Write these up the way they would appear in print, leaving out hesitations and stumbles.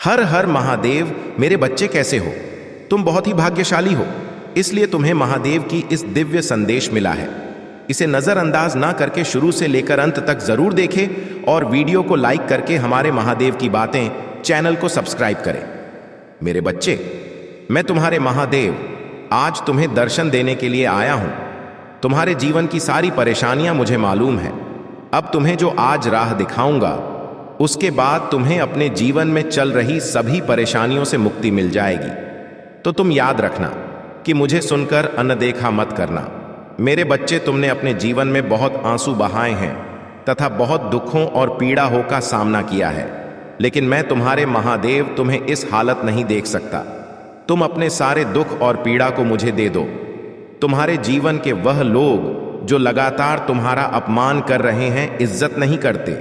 हर हर महादेव। मेरे बच्चे कैसे हो? तुम बहुत ही भाग्यशाली हो, इसलिए तुम्हें महादेव की इस दिव्य संदेश मिला है। इसे नजरअंदाज ना करके शुरू से लेकर अंत तक जरूर देखें और वीडियो को लाइक करके हमारे महादेव की बातें चैनल को सब्सक्राइब करें। मेरे बच्चे, मैं तुम्हारे महादेव आज तुम्हें दर्शन देने के लिए आया हूं। तुम्हारे जीवन की सारी परेशानियां मुझे मालूम है। अब तुम्हें जो आज राह दिखाऊंगा, उसके बाद तुम्हें अपने जीवन में चल रही सभी परेशानियों से मुक्ति मिल जाएगी। तो तुम याद रखना कि मुझे सुनकर अनदेखा मत करना। मेरे बच्चे, तुमने अपने जीवन में बहुत आंसू बहाए हैं तथा बहुत दुखों और पीड़ाओं का सामना किया है, लेकिन मैं तुम्हारे महादेव तुम्हें इस हालत नहीं देख सकता। तुम अपने सारे दुख और पीड़ा को मुझे दे दो। तुम्हारे जीवन के वह लोग जो लगातार तुम्हारा अपमान कर रहे हैं, इज्जत नहीं करते,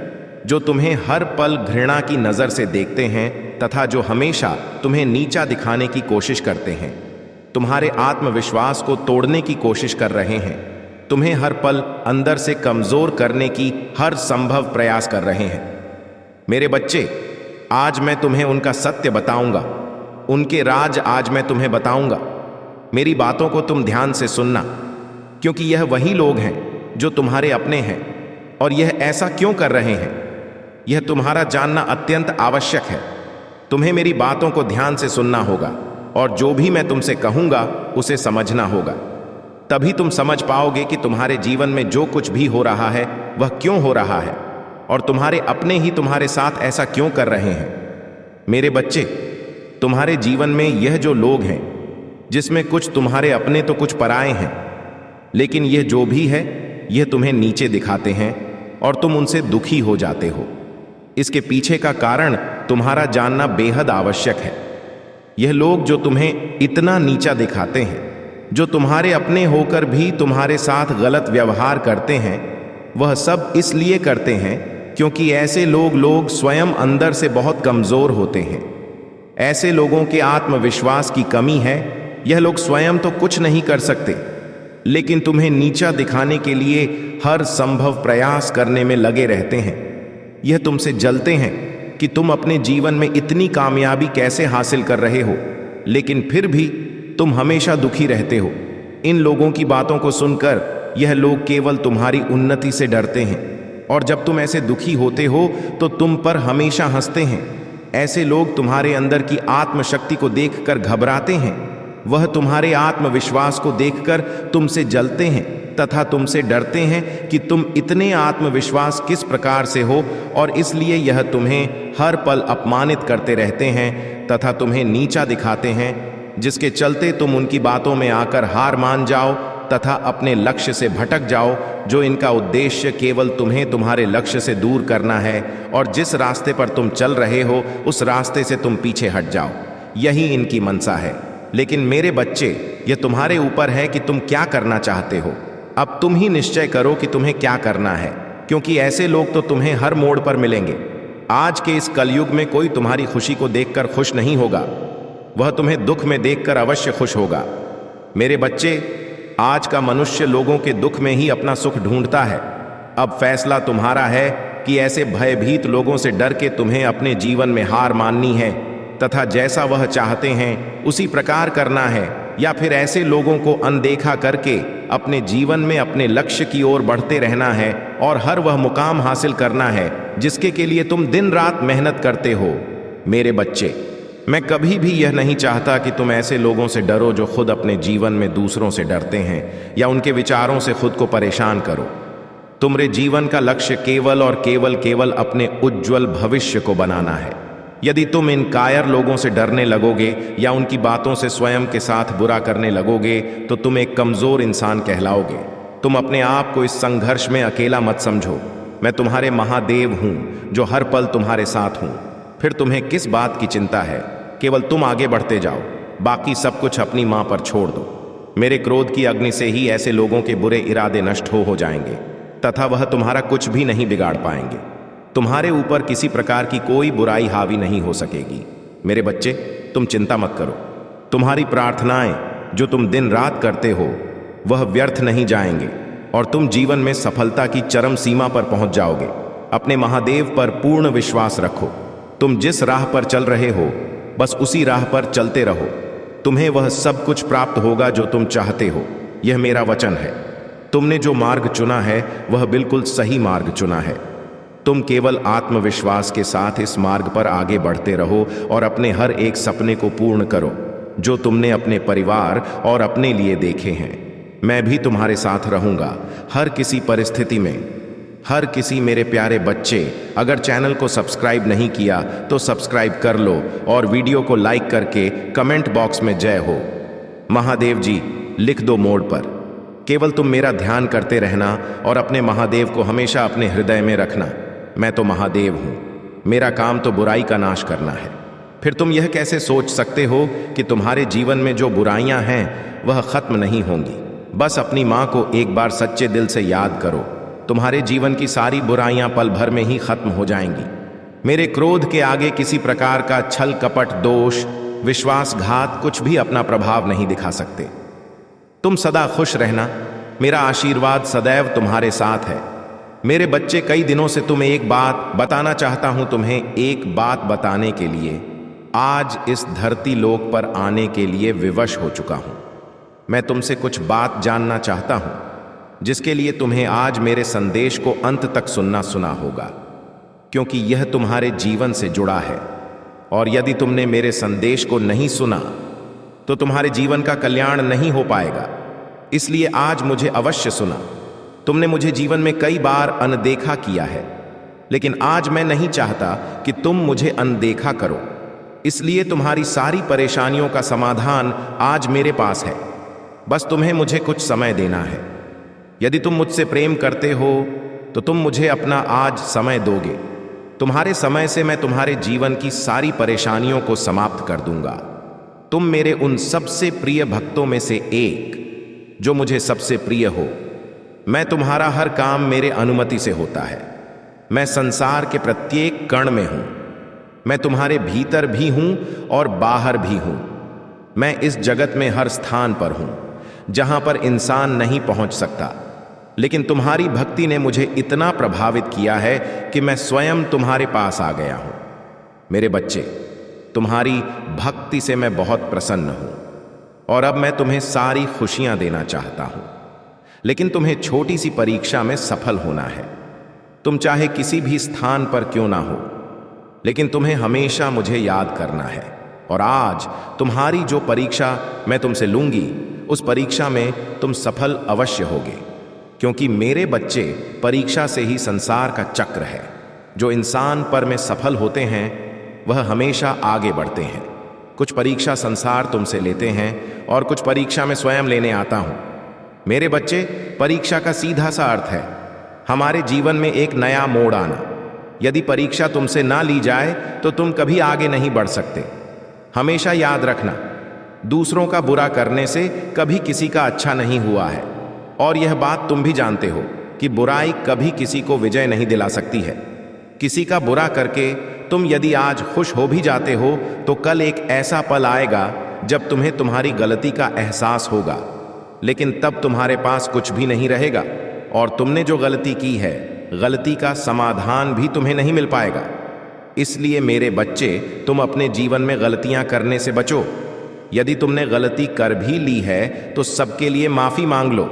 जो तुम्हें हर पल घृणा की नज़र से देखते हैं तथा जो हमेशा तुम्हें नीचा दिखाने की कोशिश करते हैं, तुम्हारे आत्मविश्वास को तोड़ने की कोशिश कर रहे हैं, तुम्हें हर पल अंदर से कमज़ोर करने की हर संभव प्रयास कर रहे हैं। मेरे बच्चे, आज मैं तुम्हें उनका सत्य बताऊंगा, उनके राज आज मैं तुम्हें बताऊंगा। मेरी बातों को तुम ध्यान से सुनना, क्योंकि यह वही लोग हैं जो तुम्हारे अपने हैं। और यह ऐसा क्यों कर रहे हैं, यह तुम्हारा जानना अत्यंत आवश्यक है। तुम्हें मेरी बातों को ध्यान से सुनना होगा और जो भी मैं तुमसे कहूंगा उसे समझना होगा। तभी तुम समझ पाओगे कि तुम्हारे जीवन में जो कुछ भी हो रहा है वह क्यों हो रहा है और तुम्हारे अपने ही तुम्हारे साथ ऐसा क्यों कर रहे हैं। मेरे बच्चे, तुम्हारे जीवन में यह जो लोग हैं, जिसमें कुछ तुम्हारे अपने तो कुछ पराए हैं, लेकिन यह जो भी है यह तुम्हें नीचे दिखाते हैं और तुम उनसे दुखी हो जाते हो। इसके पीछे का कारण तुम्हारा जानना बेहद आवश्यक है। यह लोग जो तुम्हें इतना नीचा दिखाते हैं, जो तुम्हारे अपने होकर भी तुम्हारे साथ गलत व्यवहार करते हैं, वह सब इसलिए करते हैं क्योंकि ऐसे लोग स्वयं अंदर से बहुत कमजोर होते हैं। ऐसे लोगों के आत्मविश्वास की कमी है। यह लोग स्वयं तो कुछ नहीं कर सकते, लेकिन तुम्हें नीचा दिखाने के लिए हर संभव प्रयास करने में लगे रहते हैं। यह तुमसे जलते हैं कि तुम अपने जीवन में इतनी कामयाबी कैसे हासिल कर रहे हो, लेकिन फिर भी तुम हमेशा दुखी रहते हो। इन लोगों की बातों को सुनकर यह लोग केवल तुम्हारी उन्नति से डरते हैं और जब तुम ऐसे दुखी होते हो तो तुम पर हमेशा हंसते हैं। ऐसे लोग तुम्हारे अंदर की आत्मशक्ति को देखकर घबराते हैं। वह तुम्हारे आत्मविश्वास को देखकर तुमसे जलते हैं तथा तुमसे डरते हैं कि तुम इतने आत्मविश्वास किस प्रकार से हो, और इसलिए यह तुम्हें हर पल अपमानित करते रहते हैं तथा तुम्हें नीचा दिखाते हैं, जिसके चलते तुम उनकी बातों में आकर हार मान जाओ तथा अपने लक्ष्य से भटक जाओ, जो इनका उद्देश्य केवल तुम्हें तुम्हारे लक्ष्य से दूर करना है और जिस रास्ते पर तुम चल रहे हो उस रास्ते से तुम पीछे हट जाओ। यही इनकी मनसा है। लेकिन मेरे बच्चे, यह तुम्हारे ऊपर है कि तुम क्या करना चाहते हो। अब तुम ही निश्चय करो कि तुम्हें क्या करना है, क्योंकि ऐसे लोग तो तुम्हें हर मोड़ पर मिलेंगे। आज के इस कलयुग में कोई तुम्हारी खुशी को देखकर खुश नहीं होगा, वह तुम्हें दुख में देखकर अवश्य खुश होगा। मेरे बच्चे, आज का मनुष्य लोगों के दुख में ही अपना सुख ढूंढता है। अब फैसला तुम्हारा है कि ऐसे भयभीत लोगों से डर के तुम्हें अपने जीवन में हार माननी है तथा जैसा वह चाहते हैं उसी प्रकार करना है, या फिर ऐसे लोगों को अनदेखा करके अपने जीवन में अपने लक्ष्य की ओर बढ़ते रहना है और हर वह मुकाम हासिल करना है जिसके के लिए तुम दिन रात मेहनत करते हो। मेरे बच्चे, मैं कभी भी यह नहीं चाहता कि तुम ऐसे लोगों से डरो जो खुद अपने जीवन में दूसरों से डरते हैं या उनके विचारों से खुद को परेशान करो। तुम्हारे जीवन का लक्ष्य केवल और केवल अपने उज्जवल भविष्य को बनाना है। यदि तुम इन कायर लोगों से डरने लगोगे या उनकी बातों से स्वयं के साथ बुरा करने लगोगे तो तुम एक कमजोर इंसान कहलाओगे। तुम अपने आप को इस संघर्ष में अकेला मत समझो। मैं तुम्हारे महादेव हूं जो हर पल तुम्हारे साथ हूं। फिर तुम्हें किस बात की चिंता है? केवल तुम आगे बढ़ते जाओ, बाकी सब कुछ अपनी मां पर छोड़ दो। मेरे क्रोध की अग्नि से ही ऐसे लोगों के बुरे इरादे नष्ट हो जाएंगे तथा वह तुम्हारा कुछ भी नहीं बिगाड़ पाएंगे। तुम्हारे ऊपर किसी प्रकार की कोई बुराई हावी नहीं हो सकेगी। मेरे बच्चे, तुम चिंता मत करो। तुम्हारी प्रार्थनाएं जो तुम दिन रात करते हो वह व्यर्थ नहीं जाएंगे और तुम जीवन में सफलता की चरम सीमा पर पहुंच जाओगे। अपने महादेव पर पूर्ण विश्वास रखो। तुम जिस राह पर चल रहे हो बस उसी राह पर चलते रहो। तुम्हें वह सब कुछ प्राप्त होगा जो तुम चाहते हो, यह मेरा वचन है। तुमने जो मार्ग चुना है वह बिल्कुल सही मार्ग चुना है। तुम केवल आत्मविश्वास के साथ इस मार्ग पर आगे बढ़ते रहो और अपने हर एक सपने को पूर्ण करो जो तुमने अपने परिवार और अपने लिए देखे हैं। मैं भी तुम्हारे साथ रहूंगा हर किसी परिस्थिति में। हर किसी मेरे प्यारे बच्चे, अगर चैनल को सब्सक्राइब नहीं किया तो सब्सक्राइब कर लो और वीडियो को लाइक करके कमेंट बॉक्स में जय हो महादेव जी लिख दो मोड पर। केवल तुम मेरा ध्यान करते रहना और अपने महादेव को हमेशा अपने हृदय में रखना। मैं तो महादेव हूं, मेरा काम तो बुराई का नाश करना है। फिर तुम यह कैसे सोच सकते हो कि तुम्हारे जीवन में जो बुराइयां हैं वह खत्म नहीं होंगी। बस अपनी मां को एक बार सच्चे दिल से याद करो, तुम्हारे जीवन की सारी बुराइयां पल भर में ही खत्म हो जाएंगी। मेरे क्रोध के आगे किसी प्रकार का छल कपट, दोष, विश्वासघात कुछ भी अपना प्रभाव नहीं दिखा सकते। तुम सदा खुश रहना, मेरा आशीर्वाद सदैव तुम्हारे साथ है। मेरे बच्चे, कई दिनों से तुम्हें एक बात बताना चाहता हूं। तुम्हें एक बात बताने के लिए आज इस धरती लोक पर आने के लिए विवश हो चुका हूं। मैं तुमसे कुछ बात जानना चाहता हूं जिसके लिए तुम्हें आज मेरे संदेश को अंत तक सुना होगा, क्योंकि यह तुम्हारे जीवन से जुड़ा है। और यदि तुमने मेरे संदेश को नहीं सुना तो तुम्हारे जीवन का कल्याण नहीं हो पाएगा। इसलिए आज मुझे अवश्य सुना। तुमने मुझे जीवन में कई बार अनदेखा किया है, लेकिन आज मैं नहीं चाहता कि तुम मुझे अनदेखा करो। इसलिए तुम्हारी सारी परेशानियों का समाधान आज मेरे पास है। बस तुम्हें मुझे कुछ समय देना है। यदि तुम मुझसे प्रेम करते हो तो तुम मुझे अपना आज समय दोगे। तुम्हारे समय से मैं तुम्हारे जीवन की सारी परेशानियों को समाप्त कर दूंगा। तुम मेरे उन सबसे प्रिय भक्तों में से एक जो मुझे सबसे प्रिय हो। मैं तुम्हारा हर काम मेरे अनुमति से होता है। मैं संसार के प्रत्येक कण में हूं। मैं तुम्हारे भीतर भी हूं और बाहर भी हूं। मैं इस जगत में हर स्थान पर हूं जहां पर इंसान नहीं पहुंच सकता। लेकिन तुम्हारी भक्ति ने मुझे इतना प्रभावित किया है कि मैं स्वयं तुम्हारे पास आ गया हूं। मेरे बच्चे, तुम्हारी भक्ति से मैं बहुत प्रसन्न हूं और अब मैं तुम्हें सारी खुशियां देना चाहता हूं। लेकिन तुम्हें छोटी सी परीक्षा में सफल होना है। तुम चाहे किसी भी स्थान पर क्यों ना हो, लेकिन तुम्हें हमेशा मुझे याद करना है। और आज तुम्हारी जो परीक्षा मैं तुमसे लूंगी, उस परीक्षा में तुम सफल अवश्य होगे, क्योंकि मेरे बच्चे, परीक्षा से ही संसार का चक्र है। जो इंसान पर में सफल होते हैं वह हमेशा आगे बढ़ते हैं। कुछ परीक्षा संसार तुमसे लेते हैं और कुछ परीक्षा मैं स्वयं लेने आता हूं। मेरे बच्चे, परीक्षा का सीधा सा अर्थ है हमारे जीवन में एक नया मोड़ आना। यदि परीक्षा तुमसे ना ली जाए तो तुम कभी आगे नहीं बढ़ सकते। हमेशा याद रखना, दूसरों का बुरा करने से कभी किसी का अच्छा नहीं हुआ है। और यह बात तुम भी जानते हो कि बुराई कभी किसी को विजय नहीं दिला सकती है। किसी का बुरा करके तुम यदि आज खुश हो भी जाते हो तो कल एक ऐसा पल आएगा जब तुम्हें तुम्हारी गलती का एहसास होगा, लेकिन तब तुम्हारे पास कुछ भी नहीं रहेगा और तुमने जो गलती की है, गलती का समाधान भी तुम्हें नहीं मिल पाएगा। इसलिए मेरे बच्चे, तुम अपने जीवन में गलतियां करने से बचो। यदि तुमने गलती कर भी ली है तो सबके लिए माफी मांग लो।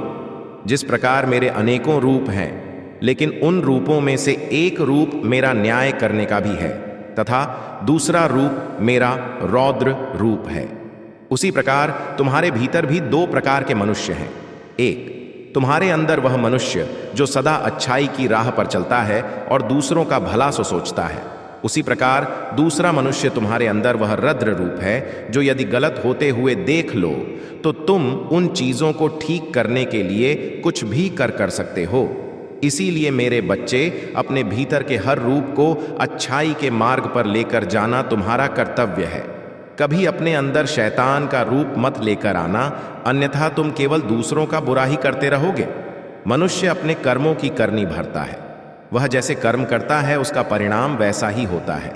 जिस प्रकार मेरे अनेकों रूप हैं, लेकिन उन रूपों में से एक रूप मेरा न्याय करने का भी है तथा दूसरा रूप मेरा रौद्र रूप है। उसी प्रकार तुम्हारे भीतर भी दो प्रकार के मनुष्य हैं। एक, तुम्हारे अंदर वह मनुष्य जो सदा अच्छाई की राह पर चलता है और दूसरों का भला सो सोचता है। उसी प्रकार दूसरा मनुष्य तुम्हारे अंदर वह रौद्र रूप है जो यदि गलत होते हुए देख लो तो तुम उन चीजों को ठीक करने के लिए कुछ भी कर सकते हो। इसीलिए मेरे बच्चे, अपने भीतर के हर रूप को अच्छाई के मार्ग पर लेकर जाना तुम्हारा कर्तव्य है। कभी अपने अंदर शैतान का रूप मत लेकर आना, अन्यथा तुम केवल दूसरों का बुरा ही करते रहोगे। मनुष्य अपने कर्मों की करनी भरता है। वह जैसे कर्म करता है उसका परिणाम वैसा ही होता है।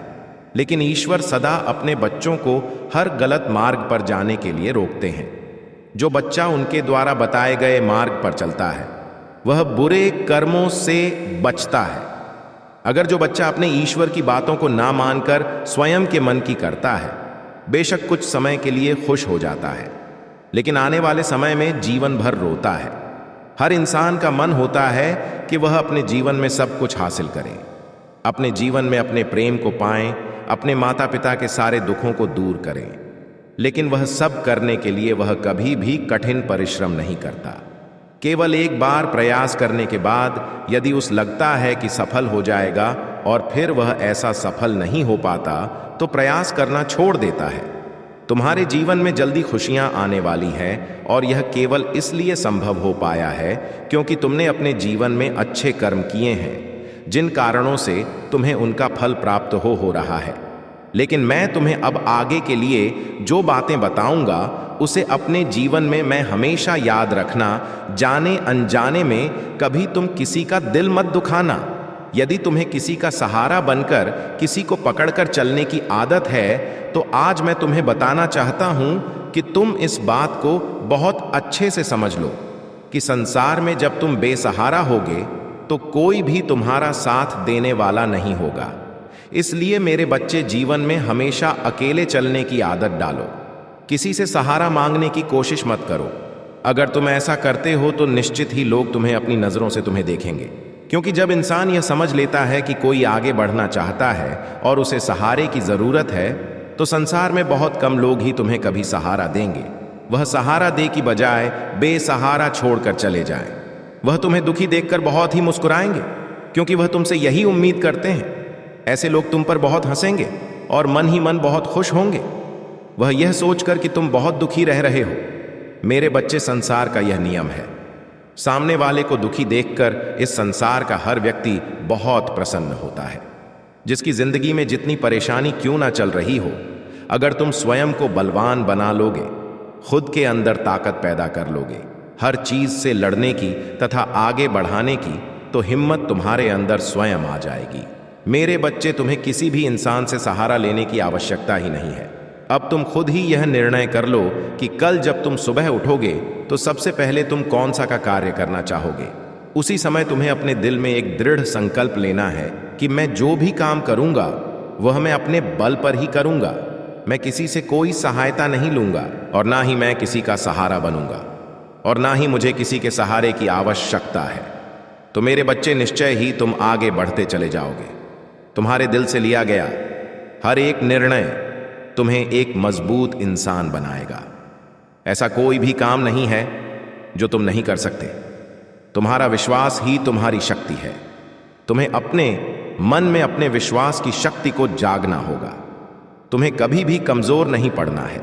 लेकिन ईश्वर सदा अपने बच्चों को हर गलत मार्ग पर जाने के लिए रोकते हैं। जो बच्चा उनके द्वारा बताए गए मार्ग पर चलता है वह बुरे कर्मों से बचता है। अगर जो बच्चा अपने ईश्वर की बातों को ना मानकर स्वयं के मन की करता है, बेशक कुछ समय के लिए खुश हो जाता है, लेकिन आने वाले समय में जीवन भर रोता है। हर इंसान का मन होता है कि वह अपने जीवन में सब कुछ हासिल करे, अपने जीवन में अपने प्रेम को पाएं, अपने माता पिता के सारे दुखों को दूर करें, लेकिन वह सब करने के लिए वह कभी भी कठिन परिश्रम नहीं करता। केवल एक बार प्रयास करने के बाद यदि उस लगता है कि सफल हो जाएगा और फिर वह ऐसा सफल नहीं हो पाता तो प्रयास करना छोड़ देता है। तुम्हारे जीवन में जल्दी खुशियां आने वाली हैं और यह केवल इसलिए संभव हो पाया है क्योंकि तुमने अपने जीवन में अच्छे कर्म किए हैं, जिन कारणों से तुम्हें उनका फल प्राप्त हो रहा है। लेकिन मैं तुम्हें अब आगे के लिए जो बातें बताऊंगा उसे अपने जीवन में मैं हमेशा याद रखना। जाने अनजाने में कभी तुम किसी का दिल मत दुखाना। यदि तुम्हें किसी का सहारा बनकर किसी को पकड़कर चलने की आदत है तो आज मैं तुम्हें बताना चाहता हूं कि तुम इस बात को बहुत अच्छे से समझ लो कि संसार में जब तुम बेसहारा होगे तो कोई भी तुम्हारा साथ देने वाला नहीं होगा। इसलिए मेरे बच्चे, जीवन में हमेशा अकेले चलने की आदत डालो। किसी से सहारा मांगने की कोशिश मत करो। अगर तुम ऐसा करते हो तो निश्चित ही लोग तुम्हें अपनी नजरों से तुम्हें देखेंगे, क्योंकि जब इंसान यह समझ लेता है कि कोई आगे बढ़ना चाहता है और उसे सहारे की जरूरत है तो संसार में बहुत कम लोग ही तुम्हें कभी सहारा देंगे। वह सहारा दे की बजाय बेसहारा छोड़कर चले जाएं। वह तुम्हें दुखी देखकर बहुत ही मुस्कुराएंगे, क्योंकि वह तुमसे यही उम्मीद करते हैं। ऐसे लोग तुम पर बहुत हंसेंगे और मन ही मन बहुत खुश होंगे, वह यह सोचकर कि तुम बहुत दुखी रह रहे हो। मेरे बच्चे, संसार का यह नियम है। सामने वाले को दुखी देखकर इस संसार का हर व्यक्ति बहुत प्रसन्न होता है। जिसकी जिंदगी में जितनी परेशानी क्यों ना चल रही हो, अगर तुम स्वयं को बलवान बना लोगे, खुद के अंदर ताकत पैदा कर लोगे, हर चीज से लड़ने की तथा आगे बढ़ाने की, तो हिम्मत तुम्हारे अंदर स्वयं आ जाएगी। मेरे बच्चे, तुम्हें किसी भी इंसान से सहारा लेने की आवश्यकता ही नहीं है। अब तुम खुद ही यह निर्णय कर लो कि कल जब तुम सुबह उठोगे तो सबसे पहले तुम कौन सा का कार्य करना चाहोगे। उसी समय तुम्हें अपने दिल में एक दृढ़ संकल्प लेना है कि मैं जो भी काम करूंगा वह मैं अपने बल पर ही करूंगा। मैं किसी से कोई सहायता नहीं लूंगा और ना ही मैं किसी का सहारा बनूंगा और ना ही मुझे किसी के सहारे की आवश्यकता है। तो मेरे बच्चे, निश्चय ही तुम आगे बढ़ते चले जाओगे। तुम्हारे दिल से लिया गया हर एक निर्णय तुम्हें एक मजबूत इंसान बनाएगा। ऐसा कोई भी काम नहीं है जो तुम नहीं कर सकते। तुम्हारा विश्वास ही तुम्हारी शक्ति है। तुम्हें अपने मन में अपने विश्वास की शक्ति को जागना होगा। तुम्हें कभी भी कमजोर नहीं पड़ना है।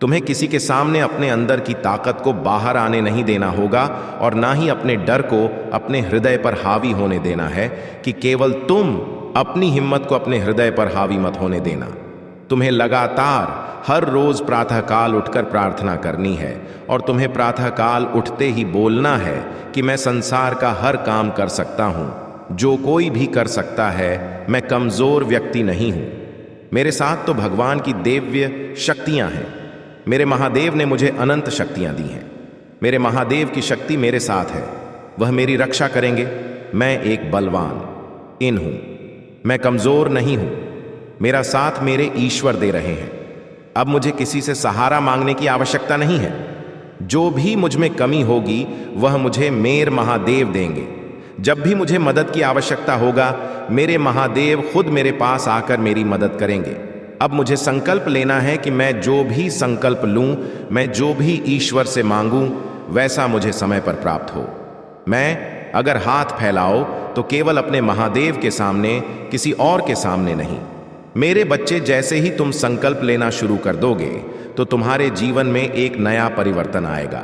तुम्हें किसी के सामने अपने अंदर की ताकत को बाहर आने नहीं देना होगा और ना ही अपने डर को अपने हृदय पर हावी होने देना है कि केवल तुम अपनी हिम्मत को अपने हृदय पर हावी मत होने देना। तुम्हें लगातार हर रोज प्रातःकाल उठकर प्रार्थना करनी है और तुम्हें प्रातःकाल उठते ही बोलना है कि मैं संसार का हर काम कर सकता हूं, जो कोई भी कर सकता है। मैं कमजोर व्यक्ति नहीं हूं। मेरे साथ तो भगवान की दिव्य शक्तियां हैं। मेरे महादेव ने मुझे अनंत शक्तियां दी हैं। मेरे महादेव की शक्ति मेरे साथ है। वह मेरी रक्षा करेंगे। मैं एक बलवान इन हूं। मैं कमजोर नहीं हूं। मेरा साथ मेरे ईश्वर दे रहे हैं। अब मुझे किसी से सहारा मांगने की आवश्यकता नहीं है। जो भी मुझ में कमी होगी वह मुझे मेरे महादेव देंगे। जब भी मुझे मदद की आवश्यकता होगा, मेरे महादेव खुद मेरे पास आकर मेरी मदद करेंगे। अब मुझे संकल्प लेना है कि मैं जो भी संकल्प लूं, मैं जो भी ईश्वर से मांगूं, वैसा मुझे समय पर प्राप्त हो। मैं अगर हाथ फैलाओ तो केवल अपने महादेव के सामने, किसी और के सामने नहीं। मेरे बच्चे, जैसे ही तुम संकल्प लेना शुरू कर दोगे तो तुम्हारे जीवन में एक नया परिवर्तन आएगा।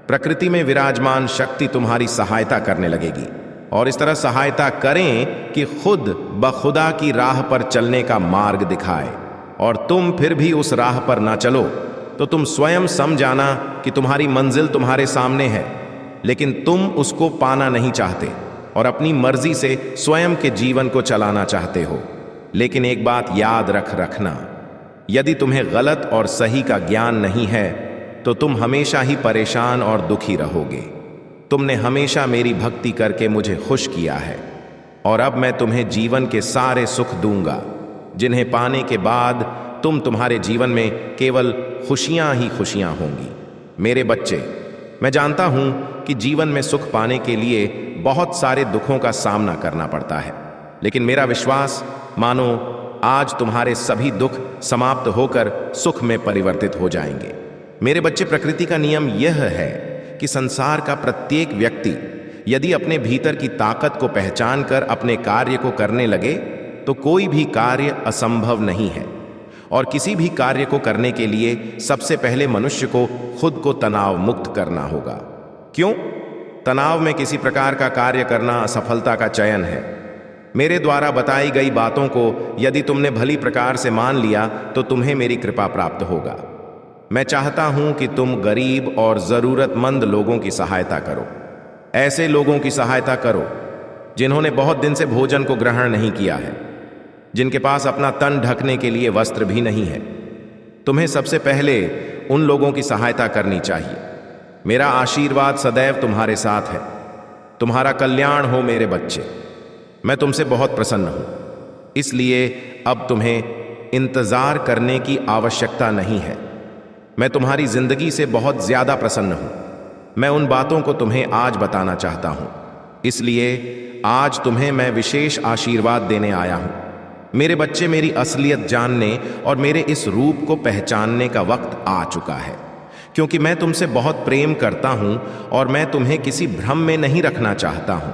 प्रकृति में विराजमान शक्ति तुम्हारी सहायता करने लगेगी और इस तरह सहायता करें कि खुद ब खुदा की राह पर चलने का मार्ग दिखाए। और तुम फिर भी उस राह पर ना चलो तो तुम स्वयं समझाना कि तुम्हारी मंजिल तुम्हारे सामने है, लेकिन तुम उसको पाना नहीं चाहते और अपनी मर्जी से स्वयं के जीवन को चलाना चाहते हो। लेकिन एक बात याद रखना, यदि तुम्हें गलत और सही का ज्ञान नहीं है तो तुम हमेशा ही परेशान और दुखी रहोगे। तुमने हमेशा मेरी भक्ति करके मुझे खुश किया है और अब मैं तुम्हें जीवन के सारे सुख दूंगा, जिन्हें पाने के बाद तुम्हारे जीवन में केवल खुशियां ही खुशियां होंगी। मेरे बच्चे, मैं जानता हूं कि जीवन में सुख पाने के लिए बहुत सारे दुखों का सामना करना पड़ता है, लेकिन मेरा विश्वास मानो आज तुम्हारे सभी दुख समाप्त होकर सुख में परिवर्तित हो जाएंगे। मेरे बच्चे, प्रकृति का नियम यह है कि संसार का प्रत्येक व्यक्ति यदि अपने भीतर की ताकत को पहचान कर अपने कार्य को करने लगे तो कोई भी कार्य असंभव नहीं है। और किसी भी कार्य को करने के लिए सबसे पहले मनुष्य को खुद को तनाव मुक्त करना होगा। क्यों? तनाव में किसी प्रकार का कार्य करना असफलता का चयन है। मेरे द्वारा बताई गई बातों को यदि तुमने भली प्रकार से मान लिया तो तुम्हें मेरी कृपा प्राप्त होगा। मैं चाहता हूं कि तुम गरीब और जरूरतमंद लोगों की सहायता करो। ऐसे लोगों की सहायता करो जिन्होंने बहुत दिन से भोजन को ग्रहण नहीं किया है, जिनके पास अपना तन ढकने के लिए वस्त्र भी नहीं है। तुम्हें सबसे पहले उन लोगों की सहायता करनी चाहिए। मेरा आशीर्वाद सदैव तुम्हारे साथ है। तुम्हारा कल्याण हो मेरे बच्चे। मैं तुमसे बहुत प्रसन्न हूं, इसलिए अब तुम्हें इंतजार करने की आवश्यकता नहीं है। मैं तुम्हारी जिंदगी से बहुत ज्यादा प्रसन्न हूं। मैं उन बातों को तुम्हें आज बताना चाहता हूं, इसलिए आज तुम्हें मैं विशेष आशीर्वाद देने आया हूं। मेरे बच्चे, मेरी असलियत जानने और मेरे इस रूप को पहचानने का वक्त आ चुका है, क्योंकि मैं तुमसे बहुत प्रेम करता हूं और मैं तुम्हें किसी भ्रम में नहीं रखना चाहता हूं।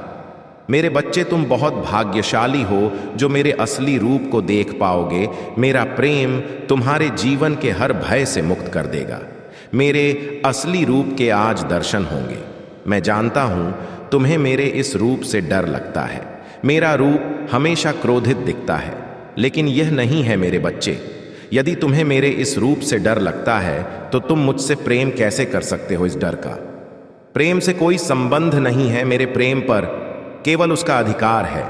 मेरे बच्चे, तुम बहुत भाग्यशाली हो जो मेरे असली रूप को देख पाओगे। मेरा प्रेम तुम्हारे जीवन के हर भय से मुक्त कर देगा। मेरे असली रूप के आज दर्शन होंगे। मैं जानता हूं तुम्हें मेरे इस रूप से डर लगता है। मेरा रूप हमेशा क्रोधित दिखता है, लेकिन यह नहीं है मेरे बच्चे। यदि तुम्हें मेरे इस रूप से डर लगता है तो तुम मुझसे प्रेम कैसे कर सकते हो? इस डर का प्रेम से कोई संबंध नहीं है। मेरे प्रेम पर केवल उसका अधिकार है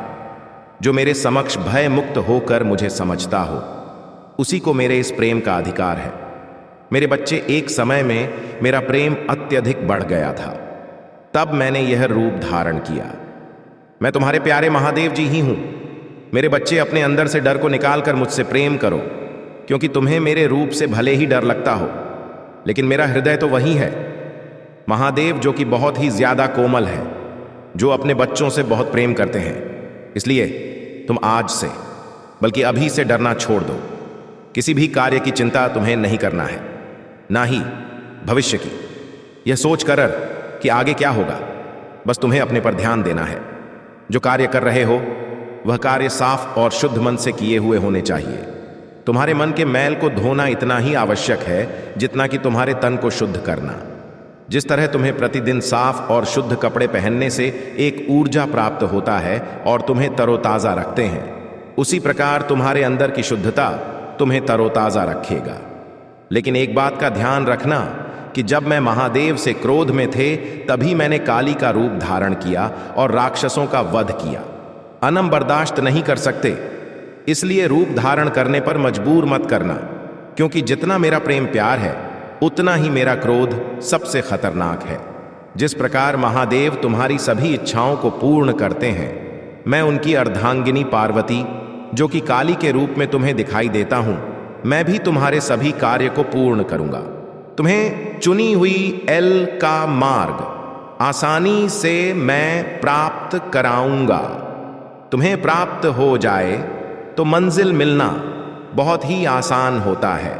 जो मेरे समक्ष भय मुक्त होकर मुझे समझता हो, उसी को मेरे इस प्रेम का अधिकार है। मेरे बच्चे, एक समय में मेरा प्रेम अत्यधिक बढ़ गया था, तब मैंने यह रूप धारण किया। मैं तुम्हारे प्यारे महादेव जी ही हूं। मेरे बच्चे, अपने अंदर से डर को निकालकर मुझसे प्रेम करो, क्योंकि तुम्हें मेरे रूप से भले ही डर लगता हो, लेकिन मेरा हृदय तो वही है। महादेव जो कि बहुत ही ज्यादा कोमल है, जो अपने बच्चों से बहुत प्रेम करते हैं। इसलिए तुम आज से, बल्कि अभी से डरना छोड़ दो। किसी भी कार्य की चिंता तुम्हें नहीं करना है, ना ही भविष्य की। यह सोच कर कि आगे क्या होगा, बस तुम्हें अपने पर ध्यान देना है। जो कार्य कर रहे हो वह कार्य साफ और शुद्ध मन से किए हुए होने चाहिए। तुम्हारे मन के मैल को धोना इतना ही आवश्यक है जितना कि तुम्हारे तन को शुद्ध करना। जिस तरह तुम्हें प्रतिदिन साफ और शुद्ध कपड़े पहनने से एक ऊर्जा प्राप्त होता है और तुम्हें तरोताजा रखते हैं, उसी प्रकार तुम्हारे अंदर की शुद्धता तुम्हें तरोताजा रखेगा। लेकिन एक बात का ध्यान रखना कि जब मैं महादेव से क्रोध में थे तभी मैंने काली का रूप धारण किया और राक्षसों का वध किया। अनम बर्दाश्त नहीं कर सकते, इसलिए रूप धारण करने पर मजबूर मत करना, क्योंकि जितना मेरा प्रेम प्यार है उतना ही मेरा क्रोध सबसे खतरनाक है। जिस प्रकार महादेव तुम्हारी सभी इच्छाओं को पूर्ण करते हैं, मैं उनकी अर्धांगिनी पार्वती जो कि काली के रूप में तुम्हें दिखाई देता हूं, मैं भी तुम्हारे सभी कार्य को पूर्ण करूंगा। तुम्हें चुनी हुई एल का मार्ग आसानी से मैं प्राप्त कराऊंगा। तुम्हें प्राप्त हो जाए तो मंजिल मिलना बहुत ही आसान होता है।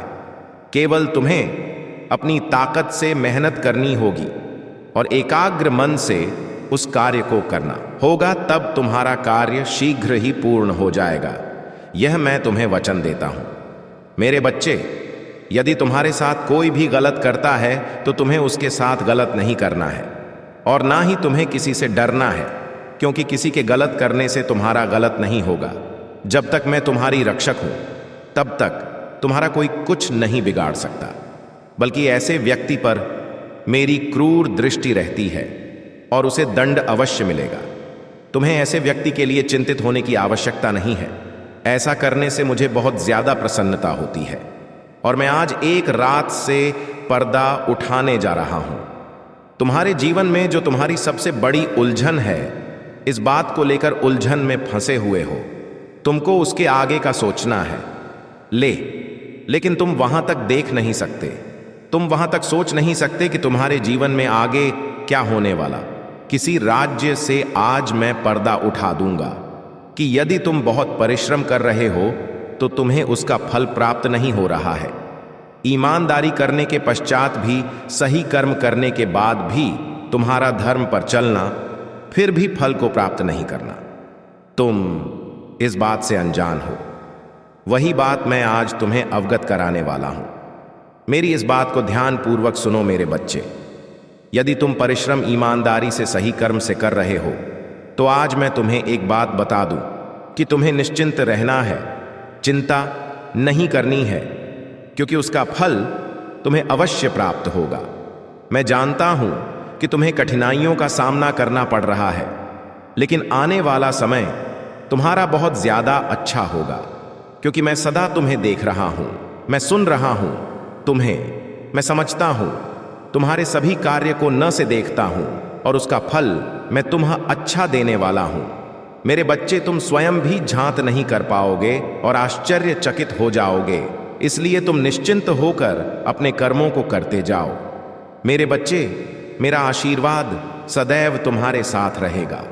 केवल तुम्हें अपनी ताकत से मेहनत करनी होगी और एकाग्र मन से उस कार्य को करना होगा, तब तुम्हारा कार्य शीघ्र ही पूर्ण हो जाएगा। यह मैं तुम्हें वचन देता हूं। मेरे बच्चे, यदि तुम्हारे साथ कोई भी गलत करता है तो तुम्हें उसके साथ गलत नहीं करना है और ना ही तुम्हें किसी से डरना है, क्योंकि किसी के गलत करने से तुम्हारा गलत नहीं होगा। जब तक मैं तुम्हारी रक्षक हूं तब तक तुम्हारा कोई कुछ नहीं बिगाड़ सकता, बल्कि ऐसे व्यक्ति पर मेरी क्रूर दृष्टि रहती है और उसे दंड अवश्य मिलेगा। तुम्हें ऐसे व्यक्ति के लिए चिंतित होने की आवश्यकता नहीं है। ऐसा करने से मुझे बहुत ज्यादा प्रसन्नता होती है और मैं आज एक रात से पर्दा उठाने जा रहा हूं। तुम्हारे जीवन में जो तुम्हारी सबसे बड़ी उलझन है इस बात को लेकर उलझन में फंसे हुए हो। तुमको उसके आगे का सोचना है। लेकिन तुम वहां तक देख नहीं सकते। तुम वहां तक सोच नहीं सकते कि तुम्हारे जीवन में आगे क्या होने वाला। किसी राज्य से आज मैं पर्दा उठा दूंगा कि यदि तुम बहुत परिश्रम कर रहे हो तो तुम्हें उसका फल प्राप्त नहीं हो रहा है। ईमानदारी करने के पश्चात भी, सही कर्म करने के बाद भी तुम्हारा धर्म पर चलना, फिर भी फल को प्राप्त नहीं करना। तुम इस बात से अनजान हो। वही बात मैं आज तुम्हें अवगत कराने वाला हूं। मेरी इस बात को ध्यानपूर्वक सुनो मेरे बच्चे। यदि तुम परिश्रम ईमानदारी से सही कर्म से कर रहे हो तो आज मैं तुम्हें एक बात बता दूं कि तुम्हें निश्चिंत रहना है, चिंता नहीं करनी है, क्योंकि उसका फल तुम्हें अवश्य प्राप्त होगा। मैं जानता हूं कि तुम्हें कठिनाइयों का सामना करना पड़ रहा है, लेकिन आने वाला समय तुम्हारा बहुत ज्यादा अच्छा होगा, क्योंकि मैं सदा तुम्हें देख रहा हूं, मैं सुन रहा हूं तुम्हें, मैं समझता हूं, तुम्हारे सभी कार्य को न से देखता हूं और उसका फल मैं तुम्हें अच्छा देने वाला हूं। मेरे बच्चे, तुम स्वयं भी झांत नहीं कर पाओगे और आश्चर्यचकित हो जाओगे। इसलिए तुम निश्चिंत होकर अपने कर्मों को करते जाओ। मेरे बच्चे, मेरा आशीर्वाद सदैव तुम्हारे साथ रहेगा।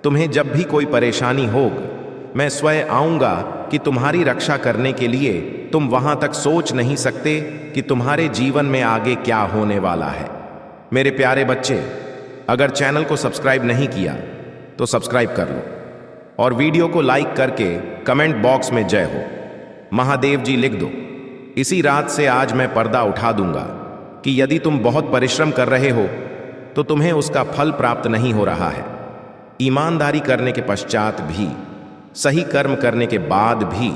तुम्हें जब भी कोई परेशानी हो, मैं स्वयं आऊंगा कि तुम्हारी रक्षा करने के लिए। तुम वहां तक सोच नहीं सकते कि तुम्हारे जीवन में आगे क्या होने वाला है। मेरे प्यारे बच्चे, अगर चैनल को सब्सक्राइब नहीं किया तो सब्सक्राइब कर लो और वीडियो को लाइक करके कमेंट बॉक्स में जय हो महादेव जी लिख दो। इसी रात से आज मैं पर्दा उठा दूंगा कि यदि तुम बहुत परिश्रम कर रहे हो तो तुम्हें उसका फल प्राप्त नहीं हो रहा है। ईमानदारी करने के पश्चात भी, सही कर्म करने के बाद भी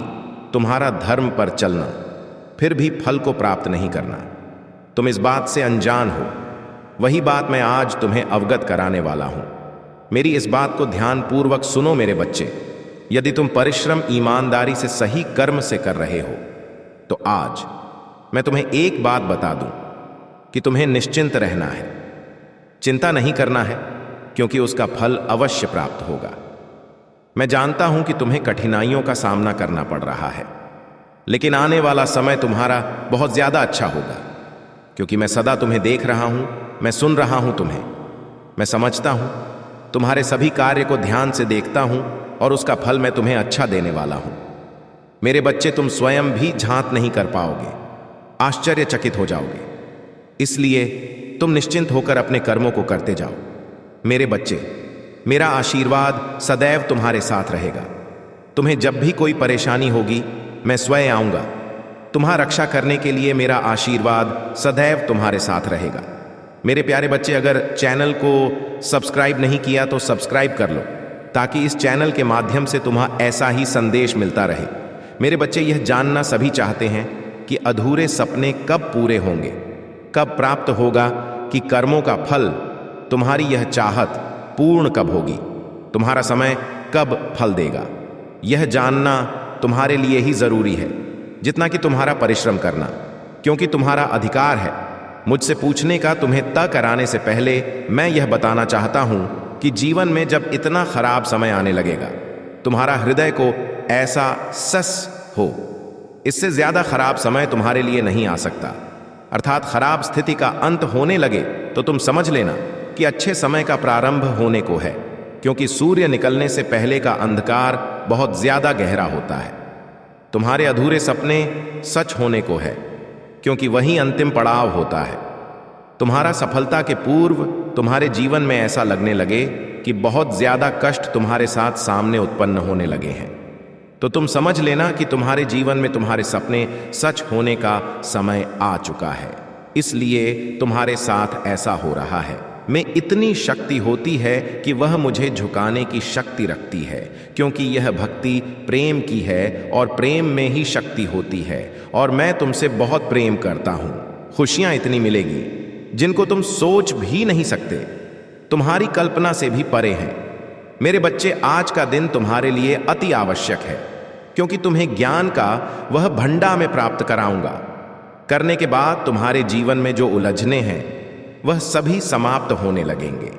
तुम्हारा धर्म पर चलना, फिर भी फल को प्राप्त नहीं करना। तुम इस बात से अनजान हो। वही बात मैं आज तुम्हें अवगत कराने वाला हूं। मेरी इस बात को ध्यानपूर्वक सुनो मेरे बच्चे। यदि तुम परिश्रम ईमानदारी से सही कर्म से कर रहे हो तो आज मैं तुम्हें एक बात बता दूं कि तुम्हें निश्चिंत रहना है, चिंता नहीं करना है, क्योंकि उसका फल अवश्य प्राप्त होगा। मैं जानता हूं कि तुम्हें कठिनाइयों का सामना करना पड़ रहा है, लेकिन आने वाला समय तुम्हारा बहुत ज्यादा अच्छा होगा, क्योंकि मैं सदा तुम्हें देख रहा हूं, मैं सुन रहा हूं तुम्हें, मैं समझता हूं, तुम्हारे सभी कार्य को ध्यान से देखता हूं और उसका फल मैं तुम्हें अच्छा देने वाला हूं। मेरे बच्चे, तुम स्वयं भी झांत नहीं कर पाओगे, आश्चर्यचकित हो जाओगे। इसलिए तुम निश्चिंत होकर अपने कर्मों को करते जाओ। मेरे बच्चे, मेरा आशीर्वाद सदैव तुम्हारे साथ रहेगा। तुम्हें जब भी कोई परेशानी होगी, मैं स्वयं आऊंगा। तुम्हारी रक्षा करने के लिए मेरा आशीर्वाद सदैव तुम्हारे साथ रहेगा। मेरे प्यारे बच्चे, अगर चैनल को सब्सक्राइब नहीं किया तो सब्सक्राइब कर लो, ताकि इस चैनल के माध्यम से तुम्हें ऐसा ही संदेश मिलता रहे। मेरे बच्चे, यह जानना सभी चाहते हैं कि अधूरे सपने कब पूरे होंगे, कब प्राप्त होगा, कि कर्मों का फल, तुम्हारी यह चाहत पूर्ण कब होगी, तुम्हारा समय कब फल देगा। यह जानना तुम्हारे लिए ही जरूरी है, जितना कि तुम्हारा परिश्रम करना, क्योंकि तुम्हारा अधिकार है। मुझसे पूछने का तुम्हें तय कराने से पहले मैं यह बताना चाहता हूं कि जीवन में जब इतना खराब समय आने लगेगा, तुम्हारा हृदय को ऐसा सस हो, इससे ज्यादा खराब समय तुम्हारे लिए नहीं आ सकता। अर्थात खराब स्थिति का अंत होने लगे तो तुम समझ लेना कि अच्छे समय का प्रारंभ होने को है, क्योंकि सूर्य निकलने से पहले का अंधकार बहुत ज्यादा गहरा होता है। तुम्हारे अधूरे सपने सच होने को है, क्योंकि वही अंतिम पड़ाव होता है। तुम्हारा सफलता के पूर्व तुम्हारे जीवन में ऐसा लगने लगे कि बहुत ज्यादा कष्ट तुम्हारे साथ सामने उत्पन्न होने लगे हैं, तो तुम समझ लेना कि तुम्हारे जीवन में तुम्हारे सपने सच होने का समय आ चुका है। इसलिए तुम्हारे साथ ऐसा हो रहा है। में इतनी शक्ति होती है कि वह मुझे झुकाने की शक्ति रखती है, क्योंकि यह भक्ति प्रेम की है और प्रेम में ही शक्ति होती है, और मैं तुमसे बहुत प्रेम करता हूं। खुशियां इतनी मिलेगी जिनको तुम सोच भी नहीं सकते, तुम्हारी कल्पना से भी परे हैं। मेरे बच्चे, आज का दिन तुम्हारे लिए अति आवश्यक है, क्योंकि तुम्हें ज्ञान का वह भंडार में प्राप्त कराऊंगा। करने के बाद तुम्हारे जीवन में जो उलझने हैं वह सभी समाप्त होने लगेंगे।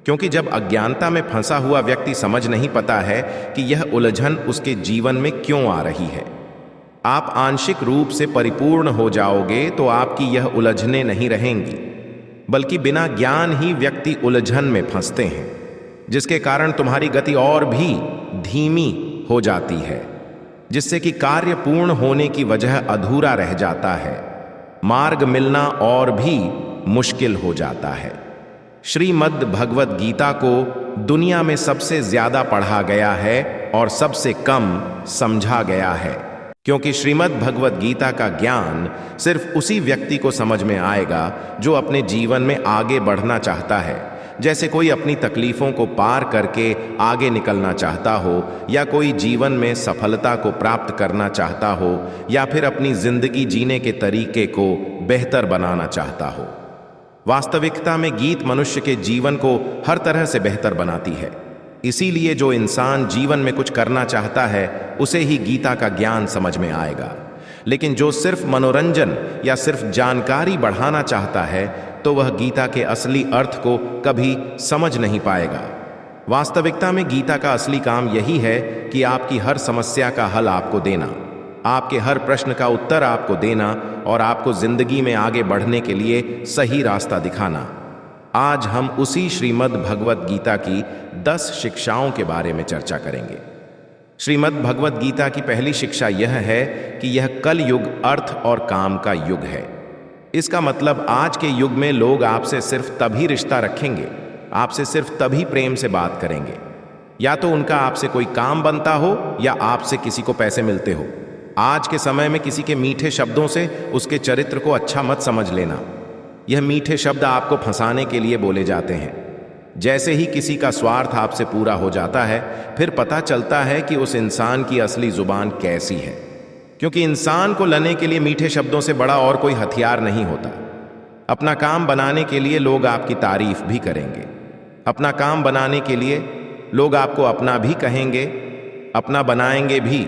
क्योंकि जब अज्ञानता में फंसा हुआ व्यक्ति समझ नहीं पाता है कि यह उलझन उसके जीवन में क्यों आ रही है। आप आंशिक रूप से परिपूर्ण हो जाओगे तो आपकी यह उलझनें नहीं रहेंगी, बल्कि बिना ज्ञान ही व्यक्ति उलझन में फंसते हैं, जिसके कारण तुम्हारी गति और भी धीमी हो जाती है, जिससे कि कार्य पूर्ण होने की वजह अधूरा रह जाता है, मार्ग मिलना और भी मुश्किल हो जाता है। श्रीमद् भगवत गीता को दुनिया में सबसे ज्यादा पढ़ा गया है और सबसे कम समझा गया है, क्योंकि श्रीमद् भगवत गीता का ज्ञान सिर्फ उसी व्यक्ति को समझ में आएगा जो अपने जीवन में आगे बढ़ना चाहता है। जैसे कोई अपनी तकलीफों को पार करके आगे निकलना चाहता हो, या कोई जीवन में सफलता को प्राप्त करना चाहता हो, या फिर अपनी जिंदगी जीने के तरीके को बेहतर बनाना चाहता हो। वास्तविकता में गीत मनुष्य के जीवन को हर तरह से बेहतर बनाती है। इसीलिए जो इंसान जीवन में कुछ करना चाहता है उसे ही गीता का ज्ञान समझ में आएगा। लेकिन जो सिर्फ मनोरंजन या सिर्फ जानकारी बढ़ाना चाहता है तो वह गीता के असली अर्थ को कभी समझ नहीं पाएगा। वास्तविकता में गीता का असली काम यही है कि आपकी हर समस्या का हल आपको देना, आपके हर प्रश्न का उत्तर आपको देना और आपको जिंदगी में आगे बढ़ने के लिए सही रास्ता दिखाना। आज हम उसी श्रीमद् भगवत गीता की 10 शिक्षाओं के बारे में चर्चा करेंगे। श्रीमद् भगवत गीता की पहली शिक्षा यह है कि यह कल युग अर्थ और काम का युग है। इसका मतलब आज के युग में लोग आपसे सिर्फ तभी रिश्ता रखेंगे, आपसे सिर्फ तभी प्रेम से बात करेंगे, या तो उनका आपसे कोई काम बनता हो या आपसे किसी को पैसे मिलते हो। आज के समय में किसी के मीठे शब्दों से उसके चरित्र को अच्छा मत समझ लेना। यह मीठे शब्द आपको फंसाने के लिए बोले जाते हैं। जैसे ही किसी का स्वार्थ आपसे पूरा हो जाता है, फिर पता चलता है कि उस इंसान की असली जुबान कैसी है, क्योंकि इंसान को लाने के लिए मीठे शब्दों से बड़ा और कोई हथियार नहीं होता। अपना काम बनाने के लिए लोग आपकी तारीफ भी करेंगे, अपना काम बनाने के लिए लोग आपको अपना भी कहेंगे, अपना बनाएंगे भी।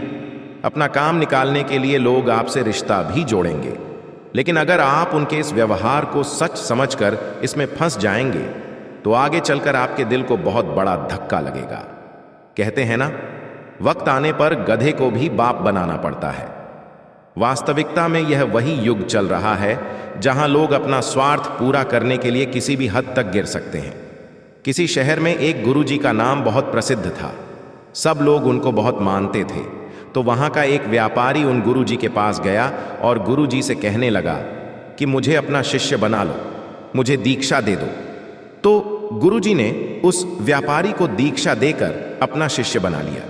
अपना काम निकालने के लिए लोग आपसे रिश्ता भी जोड़ेंगे। लेकिन अगर आप उनके इस व्यवहार को सच समझकर इसमें फंस जाएंगे तो आगे चलकर आपके दिल को बहुत बड़ा धक्का लगेगा। कहते हैं ना, वक्त आने पर गधे को भी बाप बनाना पड़ता है। वास्तविकता में यह वही युग चल रहा है जहां लोग अपना स्वार्थ पूरा करने के लिए किसी भी हद तक गिर सकते हैं। किसी शहर में एक गुरुजी का नाम बहुत प्रसिद्ध था, सब लोग उनको बहुत मानते थे। तो वहां का एक व्यापारी उन गुरुजी के पास गया और गुरुजी से कहने लगा कि मुझे अपना शिष्य बना लो, मुझे दीक्षा दे दो। तो गुरुजी ने उस व्यापारी को दीक्षा देकर अपना शिष्य बना लिया।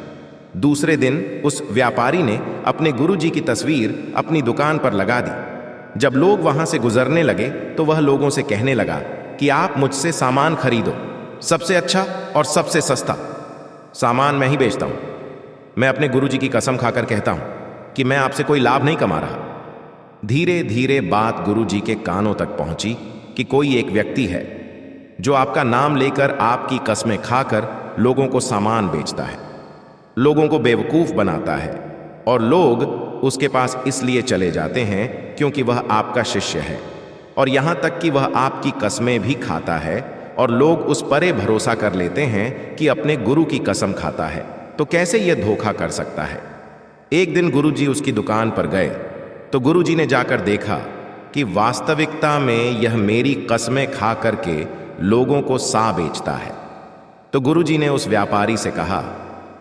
दूसरे दिन उस व्यापारी ने अपने गुरुजी की तस्वीर अपनी दुकान पर लगा दी। जब लोग वहां से गुजरने लगे तो वह लोगों से कहने लगा कि आप मुझसे सामान खरीदो, सबसे अच्छा और सबसे सस्ता सामान मैं ही बेचता हूं। मैं अपने गुरुजी की कसम खाकर कहता हूं कि मैं आपसे कोई लाभ नहीं कमा रहा। धीरे धीरे बात गुरुजी के कानों तक पहुंची कि कोई एक व्यक्ति है जो आपका नाम लेकर आपकी कस्में खाकर लोगों को सामान बेचता है, लोगों को बेवकूफ बनाता है, और लोग उसके पास इसलिए चले जाते हैं क्योंकि वह आपका शिष्य है, और यहां तक कि वह आपकी कस्में भी खाता है, और लोग उस पर भरोसा कर लेते हैं कि अपने गुरु की कसम खाता है, तो कैसे यह धोखा कर सकता है। एक दिन गुरुजी उसकी दुकान पर गए तो गुरुजी ने जाकर देखा कि वास्तविकता में यह मेरी कस्में खा करके लोगों को सा बेचता है। तो गुरुजी ने उस व्यापारी से कहा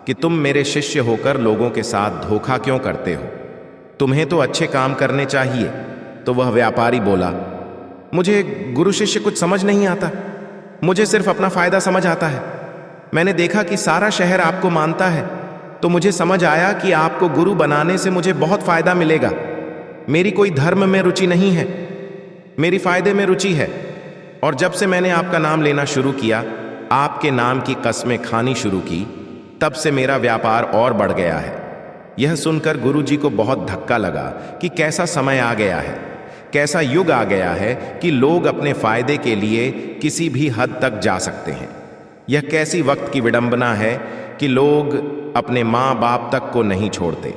कि तुम मेरे शिष्य होकर लोगों के साथ धोखा क्यों करते हो, तुम्हें तो अच्छे काम करने चाहिए। तो वह व्यापारी बोला, मुझे गुरु शिष्य कुछ समझ नहीं आता, मुझे सिर्फ अपना फायदा समझ आता है। मैंने देखा कि सारा शहर आपको मानता है, तो मुझे समझ आया कि आपको गुरु बनाने से मुझे बहुत फायदा मिलेगा। मेरी कोई धर्म में रुचि नहीं है, मेरी फायदे में रुचि है। और जब से मैंने आपका नाम लेना शुरू किया, आपके नाम की कस्में खानी शुरू की, तब से मेरा व्यापार और बढ़ गया है। यह सुनकर गुरुजी को बहुत धक्का लगा कि कैसा समय आ गया है, कैसा युग आ गया है कि लोग अपने फायदे के लिए किसी भी हद तक जा सकते हैं। यह कैसी वक्त की विडंबना है कि लोग अपने माँ बाप तक को नहीं छोड़ते,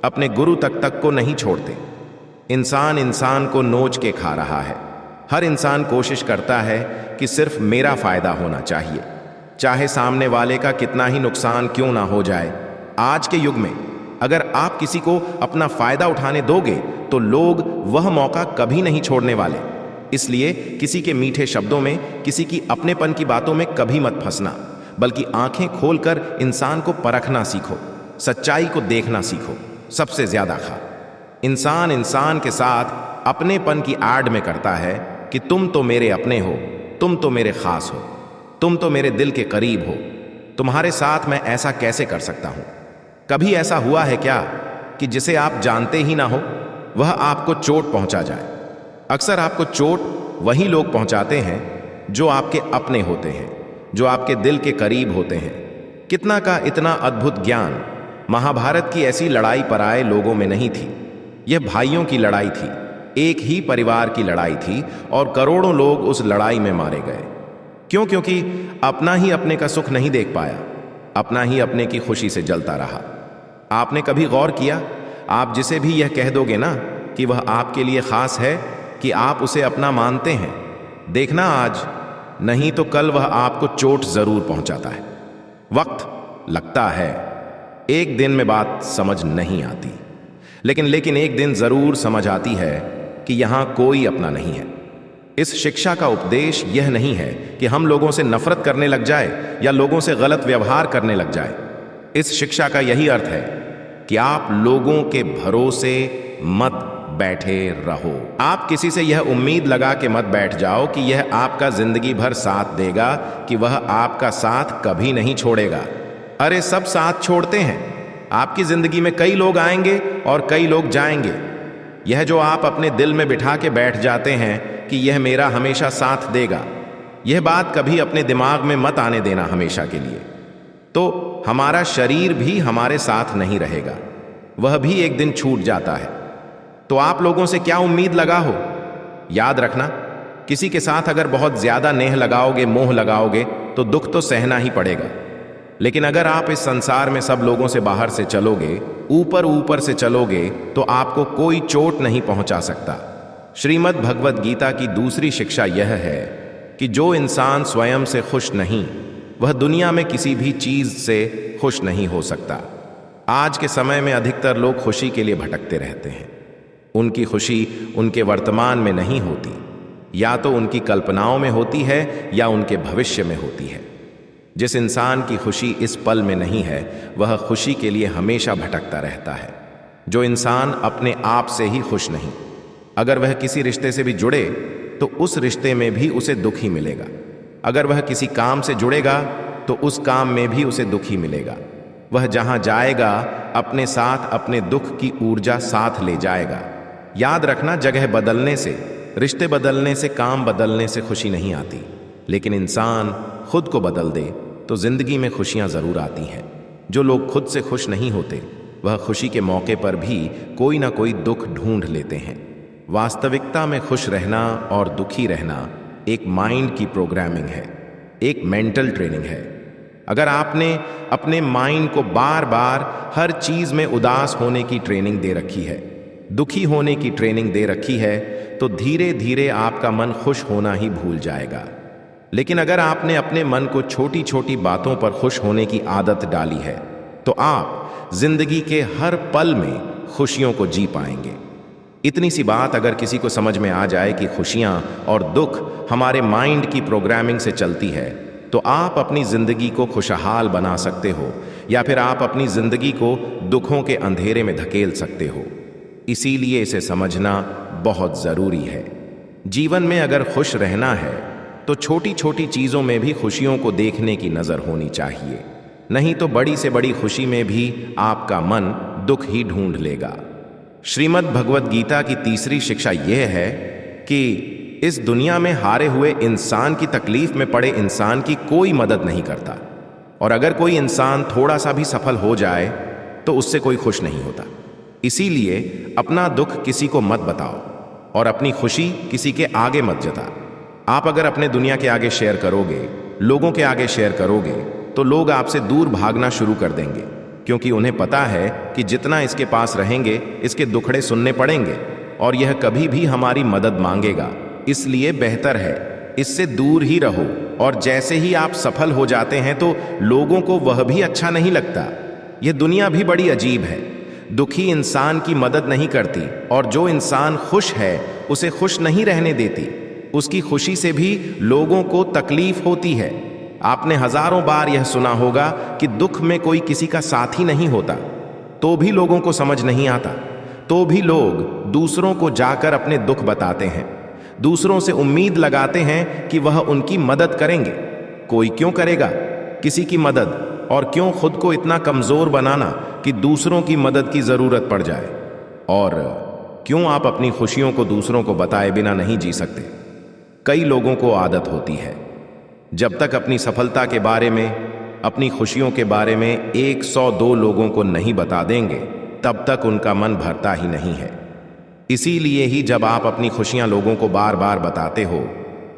अपने गुरु तक को नहीं छोड़ते। इंसान इंसान को नोच के खा रहा है। हर इंसान कोशिश करता है कि सिर्फ मेरा फायदा होना चाहिए, चाहे सामने वाले का कितना ही नुकसान क्यों ना हो जाए। आज के युग में अगर आप किसी को अपना फायदा उठाने दोगे तो लोग वह मौका कभी नहीं छोड़ने वाले। इसलिए किसी के मीठे शब्दों में, किसी की अपनेपन की बातों में कभी मत फंसना, बल्कि आंखें खोलकर इंसान को परखना सीखो, सच्चाई को देखना सीखो। सबसे ज्यादा इंसान इंसान के साथ अपनेपन की आड़ में करता है कि तुम तो मेरे अपने हो, तुम तो मेरे खास हो, तुम तो मेरे दिल के करीब हो, तुम्हारे साथ मैं ऐसा कैसे कर सकता हूं। कभी ऐसा हुआ है क्या कि जिसे आप जानते ही ना हो वह आपको चोट पहुंचा जाए? अक्सर आपको चोट वही लोग पहुंचाते हैं जो आपके अपने होते हैं, जो आपके दिल के करीब होते हैं। कितना का इतना अद्भुत ज्ञान। महाभारत की ऐसी लड़ाई पराए लोगों में नहीं थी, यह भाइयों की लड़ाई थी, एक ही परिवार की लड़ाई थी और करोड़ों लोग उस लड़ाई में मारे गए। क्यों? क्योंकि अपना ही अपने का सुख नहीं देख पाया, अपना ही अपने की खुशी से जलता रहा। आपने कभी गौर किया, आप जिसे भी यह कह दोगे ना कि वह आपके लिए खास है, कि आप उसे अपना मानते हैं, देखना आज नहीं तो कल वह आपको चोट जरूर पहुंचाता है। वक्त लगता है, एक दिन में बात समझ नहीं आती, लेकिन एक दिन जरूर समझ आती है कि यहां कोई अपना नहीं है। इस शिक्षा का उपदेश यह नहीं है कि हम लोगों से नफरत करने लग जाए या लोगों से गलत व्यवहार करने लग जाए। इस शिक्षा का यही अर्थ है कि आप लोगों के भरोसे मत बैठे रहो। आप किसी से यह उम्मीद लगा के मत बैठ जाओ कि यह आपका जिंदगी भर साथ देगा, कि वह आपका साथ कभी नहीं छोड़ेगा। अरे सब साथ छोड़ते हैं। आपकी जिंदगी में कई लोग आएंगे और कई लोग जाएंगे। यह जो आप अपने दिल में बिठा के बैठ जाते हैं कि यह मेरा हमेशा साथ देगा, यह बात कभी अपने दिमाग में मत आने देना हमेशा के लिए। तो हमारा शरीर भी हमारे साथ नहीं रहेगा, वह भी एक दिन छूट जाता है। तो आप लोगों से क्या उम्मीद लगा हो? याद रखना, किसी के साथ अगर बहुत ज्यादा नेह लगाओगे, मोह लगाओगे, तो दुख तो सहना ही पड़ेगा। लेकिन अगर आप इस संसार में सब लोगों से बाहर से चलोगे, ऊपर ऊपर से चलोगे, तो आपको कोई चोट नहीं पहुंचा सकता। श्रीमद् भगवद गीता की दूसरी शिक्षा यह है कि जो इंसान स्वयं से खुश नहीं, वह दुनिया में किसी भी चीज से खुश नहीं हो सकता। आज के समय में अधिकतर लोग खुशी के लिए भटकते रहते हैं। उनकी खुशी उनके वर्तमान में नहीं होती, या तो उनकी कल्पनाओं में होती है या उनके भविष्य में होती है। जिस इंसान की खुशी इस पल में नहीं है, वह खुशी के लिए हमेशा भटकता रहता है। जो इंसान अपने आप से ही खुश नहीं, अगर वह किसी रिश्ते से भी जुड़े तो उस रिश्ते में भी उसे दुख ही मिलेगा। अगर वह किसी काम से जुड़ेगा तो उस काम में भी उसे दुख ही मिलेगा। वह जहां जाएगा अपने साथ अपने दुख की ऊर्जा साथ ले जाएगा। याद रखना, जगह बदलने से, रिश्ते बदलने से, काम बदलने से खुशी नहीं आती, लेकिन इंसान खुद को बदल दे तो जिंदगी में खुशियां जरूर आती हैं। जो लोग खुद से खुश नहीं होते, वह खुशी के मौके पर भी कोई ना कोई दुख ढूंढ लेते हैं। वास्तविकता में खुश रहना और दुखी रहना एक माइंड की प्रोग्रामिंग है, एक मेंटल ट्रेनिंग है। अगर आपने अपने माइंड को बार बार हर चीज में उदास होने की ट्रेनिंग दे रखी है, दुखी होने की ट्रेनिंग दे रखी है, तो धीरे धीरे आपका मन खुश होना ही भूल जाएगा। लेकिन अगर आपने अपने मन को छोटी छोटी बातों पर खुश होने की आदत डाली है, तो आप जिंदगी के हर पल में खुशियों को जी पाएंगे। इतनी सी बात अगर किसी को समझ में आ जाए कि खुशियां और दुख हमारे माइंड की प्रोग्रामिंग से चलती है, तो आप अपनी जिंदगी को खुशहाल बना सकते हो, या फिर आप अपनी जिंदगी को दुखों के अंधेरे में धकेल सकते हो। इसीलिए इसे समझना बहुत जरूरी है। जीवन में अगर खुश रहना है तो छोटी छोटी चीजों में भी खुशियों को देखने की नजर होनी चाहिए, नहीं तो बड़ी से बड़ी खुशी में भी आपका मन दुख ही ढूंढ लेगा। श्रीमद् भगवद गीता की तीसरी शिक्षा यह है कि इस दुनिया में हारे हुए इंसान की तकलीफ में पड़े इंसान की कोई मदद नहीं करता, और अगर कोई इंसान थोड़ा सा भी सफल हो जाए तो उससे कोई खुश नहीं होता। इसीलिए अपना दुख किसी को मत बताओ और अपनी खुशी किसी के आगे मत जता। आप अगर अपने दुनिया के आगे शेयर करोगे, लोगों के आगे शेयर करोगे, तो लोग आपसे दूर भागना शुरू कर देंगे, क्योंकि उन्हें पता है कि जितना इसके पास रहेंगे इसके दुखड़े सुनने पड़ेंगे और यह कभी भी हमारी मदद मांगेगा इसलिए बेहतर है इससे दूर ही रहो। और जैसे ही आप सफल हो जाते हैं तो लोगों को वह भी अच्छा नहीं लगता। यह दुनिया भी बड़ी अजीब है। दुखी इंसान की मदद नहीं करती और जो इंसान खुश है उसे खुश नहीं रहने देती। उसकी खुशी से भी लोगों को तकलीफ होती है। आपने हजारों बार यह सुना होगा कि दुख में कोई किसी का साथी नहीं होता, तो भी लोगों को समझ नहीं आता। तो भी लोग दूसरों को जाकर अपने दुख बताते हैं, दूसरों से उम्मीद लगाते हैं कि वह उनकी मदद करेंगे। कोई क्यों करेगा किसी की मदद, और क्यों खुद को इतना कमजोर बनाना कि दूसरों की मदद की जरूरत पड़ जाए। और क्यों आप अपनी खुशियों को दूसरों को बताए बिना नहीं जी सकते। कई लोगों को आदत होती है, जब तक अपनी सफलता के बारे में, अपनी खुशियों के बारे में 102 लोगों को नहीं बता देंगे, तब तक उनका मन भरता ही नहीं है। इसीलिए ही जब आप अपनी खुशियां लोगों को बार बार बताते हो,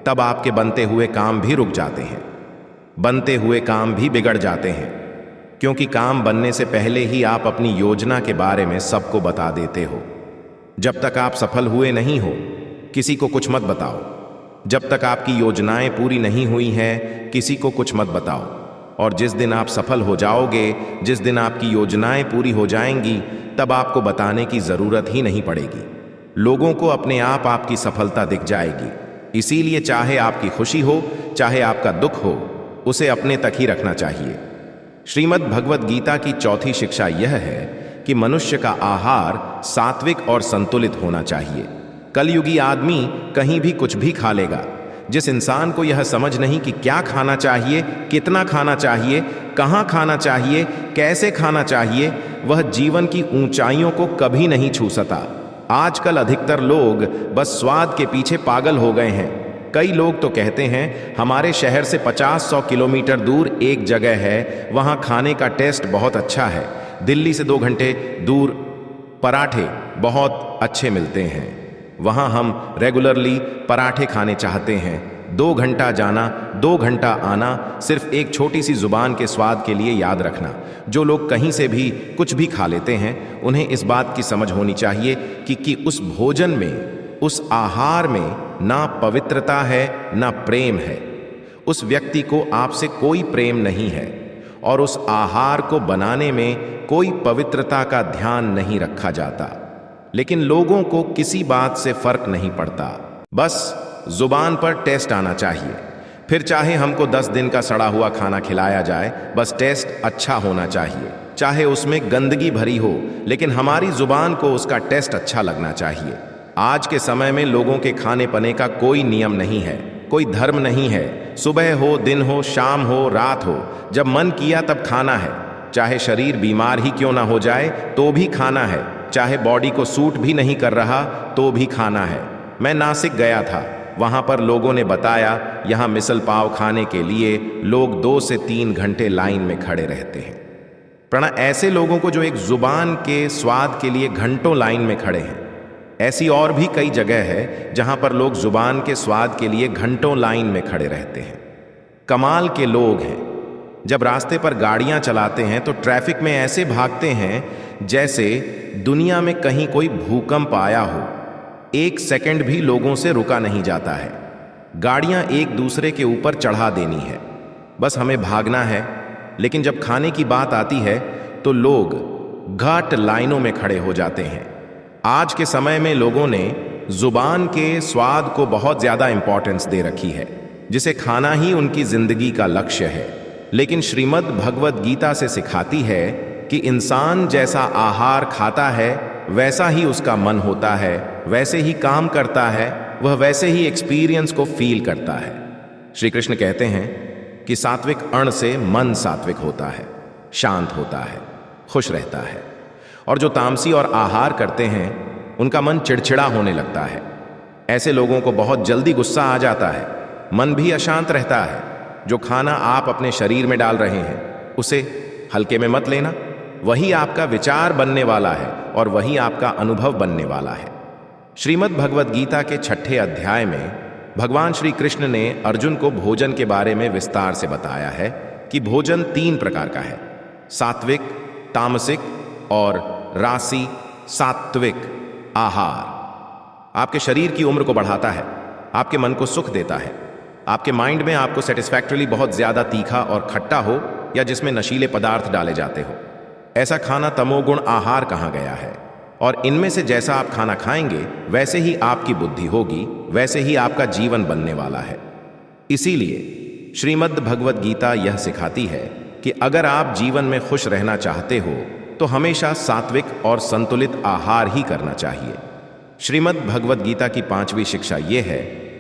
तब आपके बनते हुए काम भी रुक जाते हैं, बनते हुए काम भी बिगड़ जाते हैं। क्योंकि काम बनने से पहले ही आप अपनी योजना के बारे में सबको बता देते हो। जब तक आप सफल हुए नहीं हो, किसी को कुछ मत बताओ। जब तक आपकी योजनाएं पूरी नहीं हुई हैं, किसी को कुछ मत बताओ। और जिस दिन आप सफल हो जाओगे, जिस दिन आपकी योजनाएं पूरी हो जाएंगी, तब आपको बताने की जरूरत ही नहीं पड़ेगी। लोगों को अपने आप आपकी सफलता दिख जाएगी। इसीलिए चाहे आपकी खुशी हो, चाहे आपका दुख हो, उसे अपने तक ही रखना चाहिए। श्रीमद् भगवद गीता की चौथी शिक्षा यह है कि मनुष्य का आहार सात्विक और संतुलित होना चाहिए। कलयुगी आदमी कहीं भी कुछ भी खा लेगा। जिस इंसान को यह समझ नहीं कि क्या खाना चाहिए, कितना खाना चाहिए, कहाँ खाना चाहिए, कैसे खाना चाहिए, वह जीवन की ऊंचाइयों को कभी नहीं छू सकता। आजकल अधिकतर लोग बस स्वाद के पीछे पागल हो गए हैं। कई लोग तो कहते हैं हमारे शहर से 50-100 किलोमीटर दूर एक जगह है, वहां खाने का टेस्ट बहुत अच्छा है। दिल्ली से 2 घंटे दूर पराठे बहुत अच्छे मिलते हैं, वहां हम रेगुलरली पराठे खाने चाहते हैं। 2 घंटा जाना, 2 घंटा आना, सिर्फ एक छोटी सी जुबान के स्वाद के लिए। याद रखना, जो लोग कहीं से भी कुछ भी खा लेते हैं, उन्हें इस बात की समझ होनी चाहिए कि उस भोजन में, उस आहार में ना पवित्रता है ना प्रेम है। उस व्यक्ति को आपसे कोई प्रेम नहीं है और उस आहार को बनाने में कोई पवित्रता का ध्यान नहीं रखा जाता। लेकिन लोगों को किसी बात से फर्क नहीं पड़ता, बस जुबान पर टेस्ट आना चाहिए। फिर चाहे हमको 10 दिन का सड़ा हुआ खाना खिलाया जाए, बस टेस्ट अच्छा होना चाहिए। चाहे उसमें गंदगी भरी हो, लेकिन हमारी जुबान को उसका टेस्ट अच्छा लगना चाहिए। आज के समय में लोगों के खाने पने का कोई नियम नहीं है, कोई धर्म नहीं है। सुबह हो, दिन हो, शाम हो, रात हो, जब मन किया तब खाना है। चाहे शरीर बीमार ही क्यों ना हो जाए तो भी खाना है। चाहे बॉडी को सूट भी नहीं कर रहा तो भी खाना है। मैं नासिक गया था, वहां पर लोगों ने बताया यहां मिसल पाव खाने के लिए लोग 2 से 3 घंटे लाइन में खड़े रहते हैं। प्रणा ऐसे लोगों को जो एक जुबान के स्वाद के लिए घंटों लाइन में खड़े हैं। ऐसी और भी कई जगह है जहां पर लोग जुबान के स्वाद के लिए घंटों लाइन में खड़े रहते हैं। कमाल के लोग हैं। जब रास्ते पर गाड़ियां चलाते हैं तो ट्रैफिक में ऐसे भागते हैं जैसे दुनिया में कहीं कोई भूकंप आया हो। 1 सेकंड भी लोगों से रुका नहीं जाता है। गाड़ियां एक दूसरे के ऊपर चढ़ा देनी है, बस हमें भागना है। लेकिन जब खाने की बात आती है तो लोग घाट लाइनों में खड़े हो जाते हैं। आज के समय में लोगों ने जुबान के स्वाद को बहुत ज्यादा इंपॉर्टेंस दे रखी है, जिसे खाना ही उनकी जिंदगी का लक्ष्य है। लेकिन श्रीमद् भगवद गीता से सिखाती है कि इंसान जैसा आहार खाता है वैसा ही उसका मन होता है, वैसे ही काम करता है, वह वैसे ही एक्सपीरियंस को फील करता है। श्री कृष्ण कहते हैं कि सात्विक अन्न से मन सात्विक होता है, शांत होता है, खुश रहता है। और जो तामसी और आहार करते हैं उनका मन चिड़चिड़ा होने लगता है। ऐसे लोगों को बहुत जल्दी गुस्सा आ जाता है, मन भी अशांत रहता है। जो खाना आप अपने शरीर में डाल रहे हैं उसे हल्के में मत लेना। वही आपका विचार बनने वाला है और वही आपका अनुभव बनने वाला है। श्रीमद् भगवद गीता के 6ठे अध्याय में भगवान श्री कृष्ण ने अर्जुन को भोजन के बारे में विस्तार से बताया है कि भोजन 3 प्रकार का है, सात्विक, तामसिक और रासी सात्विक आहार। आपके शरीर की उम्र को बढ़ाता है, आपके मन को सुख देता है। आपके माइंड में आपको सेटिस्फैक्टरली बहुत ज्यादा तीखा और खट्टा हो या जिसमें नशीले पदार्थ डाले जाते हो, ऐसा खाना तमोगुण आहार कहा गया है। और इनमें से जैसा आप खाना खाएंगे वैसे ही आपकी बुद्धि होगी, वैसे ही आपका जीवन बनने वाला है। इसीलिए श्रीमद् भगवद गीता यह सिखाती है कि अगर आप जीवन में खुश रहना चाहते हो तो हमेशा सात्विक और संतुलित आहार ही करना चाहिए। श्रीमद् भगवद गीता की 5वीं शिक्षा यह है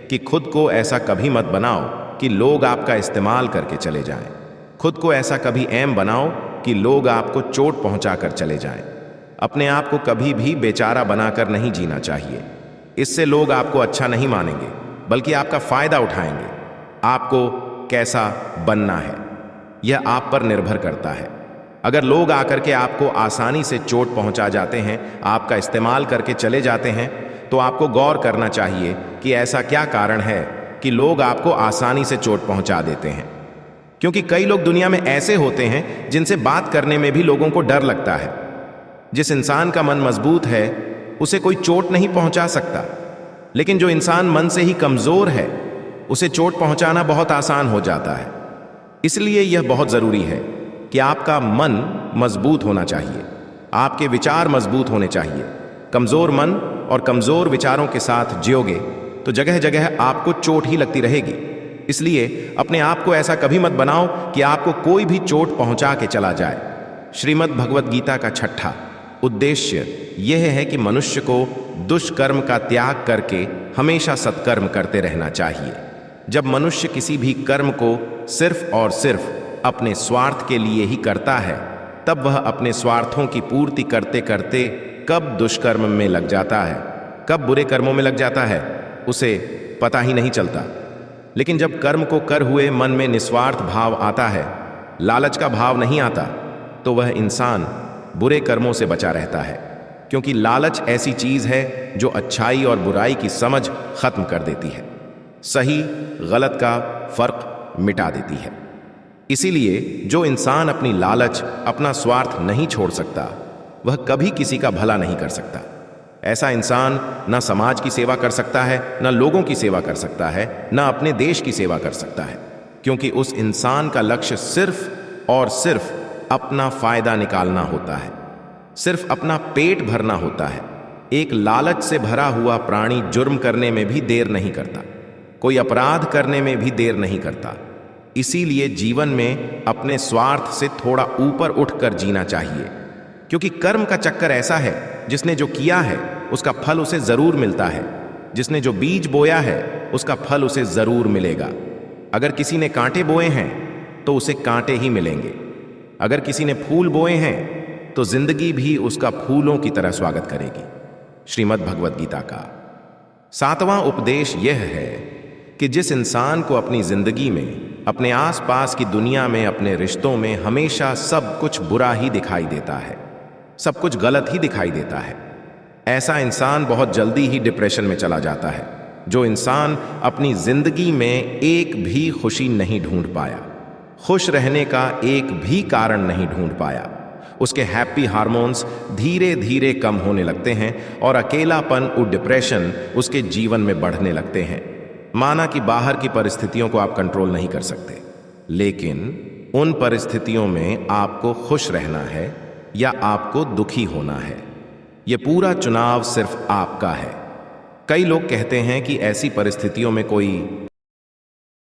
कि खुद को ऐसा कभी मत बनाओ कि लोग आपका इस्तेमाल करके चले जाएं। खुद को ऐसा कभी ऐम बनाओ कि लोग आपको चोट पहुंचाकर चले जाएं। अपने आप को कभी भी बेचारा बनाकर नहीं जीना चाहिए। इससे लोग आपको अच्छा नहीं मानेंगे बल्कि आपका फायदा उठाएंगे। आपको कैसा बनना है यह आप पर निर्भर करता है। अगर लोग आकर के आपको आसानी से चोट पहुंचा जाते हैं, आपका इस्तेमाल करके चले जाते हैं, तो आपको गौर करना चाहिए कि ऐसा क्या कारण है कि लोग आपको आसानी से चोट पहुंचा देते हैं। क्योंकि कई लोग दुनिया में ऐसे होते हैं जिनसे बात करने में भी लोगों को डर लगता है। जिस इंसान का मन मजबूत है उसे कोई चोट नहीं पहुंचा सकता, लेकिन जो इंसान मन से ही कमजोर है उसे चोट पहुंचाना बहुत आसान हो जाता है। इसलिए यह बहुत जरूरी है कि आपका मन मजबूत होना चाहिए, आपके विचार मजबूत होने चाहिए। कमजोर मन और कमजोर विचारों के साथ जियोगे तो जगह जगह आपको चोट ही लगती रहेगी। इसलिए अपने आप को ऐसा कभी मत बनाओ कि आपको कोई भी चोट पहुंचा के चला जाए। श्रीमद् भगवद गीता का 6ठा उद्देश्य यह है कि मनुष्य को दुष्कर्म का त्याग करके हमेशा सत्कर्म करते रहना चाहिए। जब मनुष्य किसी भी कर्म को सिर्फ और सिर्फ अपने स्वार्थ के लिए ही करता है, तब वह अपने स्वार्थों की पूर्ति करते करते कब दुष्कर्म में लग जाता है, कब बुरे कर्मों में लग जाता है, उसे पता ही नहीं चलता। लेकिन जब कर्म को कर हुए मन में निस्वार्थ भाव आता है, लालच का भाव नहीं आता, तो वह इंसान बुरे कर्मों से बचा रहता है। क्योंकि लालच ऐसी चीज है जो अच्छाई और बुराई की समझ खत्म कर देती है, सही गलत का फर्क मिटा देती है। इसीलिए जो इंसान अपनी लालच, अपना स्वार्थ नहीं छोड़ सकता, वह कभी किसी का भला नहीं कर सकता। ऐसा इंसान न समाज की सेवा कर सकता है, न लोगों की सेवा कर सकता है, न अपने देश की सेवा कर सकता है। क्योंकि उस इंसान का लक्ष्य सिर्फ और सिर्फ अपना फायदा निकालना होता है, सिर्फ अपना पेट भरना होता है। एक लालच से भरा हुआ प्राणी जुर्म करने में भी देर नहीं करता, कोई अपराध करने में भी देर नहीं करता। इसीलिए जीवन में अपने स्वार्थ से थोड़ा ऊपर उठकर जीना चाहिए। क्योंकि कर्म का चक्कर ऐसा है, जिसने जो किया है उसका फल उसे जरूर मिलता है। जिसने जो बीज बोया है उसका फल उसे जरूर मिलेगा। अगर किसी ने कांटे बोए हैं तो उसे कांटे ही मिलेंगे। अगर किसी ने फूल बोए हैं तो जिंदगी भी उसका फूलों की तरह स्वागत करेगी। श्रीमद् भगवद गीता का 7वां उपदेश यह है कि जिस इंसान को अपनी जिंदगी में, अपने आसपास की दुनिया में, अपने रिश्तों में हमेशा सब कुछ बुरा ही दिखाई देता है, सब कुछ गलत ही दिखाई देता है, ऐसा इंसान बहुत जल्दी ही डिप्रेशन में चला जाता है। जो इंसान अपनी जिंदगी में एक भी खुशी नहीं ढूंढ पाया, खुश रहने का एक भी कारण नहीं ढूंढ पाया, उसके हैप्पी हार्मोन्स धीरे धीरे कम होने लगते हैं और अकेलापन और डिप्रेशन उसके जीवन में बढ़ने लगते हैं। माना कि बाहर की परिस्थितियों को आप कंट्रोल नहीं कर सकते, लेकिन उन परिस्थितियों में आपको खुश रहना है या आपको दुखी होना है, यह पूरा चुनाव सिर्फ आपका है। कई लोग कहते हैं कि ऐसी परिस्थितियों में कोई